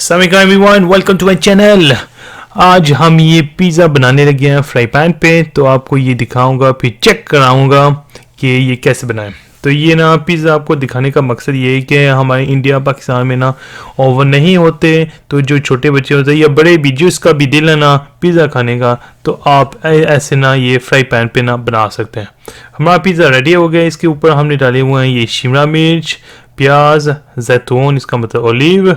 अस्सलाम everyone, welcome to my channel. आज हम ये पिज़्ज़ा बनाने लगे हैं फ्राई पैन पे। तो आपको ये दिखाऊंगा, फिर चेक कराऊंगा कि ये कैसे बनाएं। तो ये ना पिज़्ज़ा आपको दिखाने का मकसद ये है कि हमारे इंडिया पाकिस्तान में ना ओवन नहीं होते, तो जो छोटे बच्चे होते हैं या बड़े भी जिसका भी दिल है ना पिज़्ज़ा खाने का, तो आप ऐसे ना ये फ्राई पैन पे ना बना सकते हैं। हमारा पिज़्ज़ा रेडी हो गया। इसके ऊपर हमने डाले हुए हैं ये शिमला मिर्च, प्याज, जैतून, इसका मतलब ओलिव।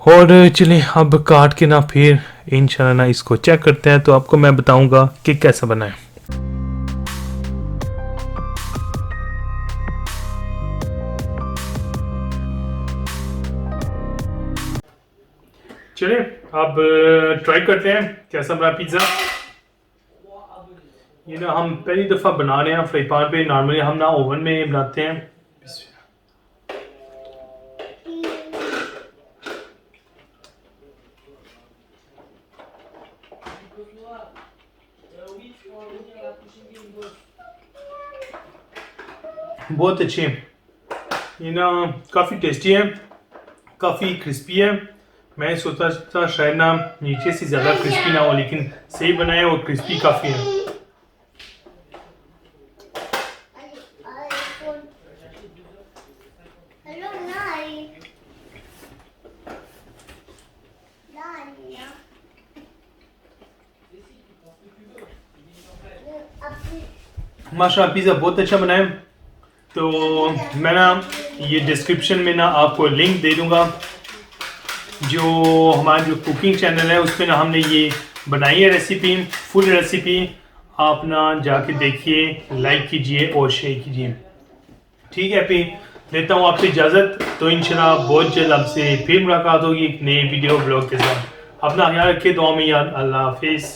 और चलिए अब काट के ना फिर इंशाल्लाह ना इसको चेक करते हैं, तो आपको मैं बताऊंगा कि कैसा बना है। चलिए अब ट्राई करते हैं कैसा बना पिज़्ज़ा। ये ना हम पहली दफ़ा बना रहे हैं फ्राई पैन पे। नॉर्मली हम ना ओवन में बनाते हैं। बहुत अच्छे हैं ये ना, काफ़ी टेस्टी है, काफ़ी क्रिस्पी है। मैं सोचता था शायद ना नीचे से ज़्यादा क्रिस्पी ना हो, लेकिन सही बना है और क्रिस्पी काफ़ी है। माशाल्लाह पिज़्ज़ा बहुत अच्छा बना है। तो मैं ना ये डिस्क्रिप्शन में ना आपको लिंक दे दूंगा। जो हमारा जो कुकिंग चैनल है उस पर ना हमने ये बनाई है रेसिपी, फुल रेसिपी। आप ना जाके देखिए, लाइक कीजिए और शेयर कीजिए। ठीक है, फिर लेता हूँ आपसे इजाज़त। तो इंशाल्लाह बहुत जल्द आपसे फिर मुलाकात होगी एक नए वीडियो ब्लॉग के साथ। अपना ख्याल रखिए, दुआ में याद। अल्लाह हाफिज़।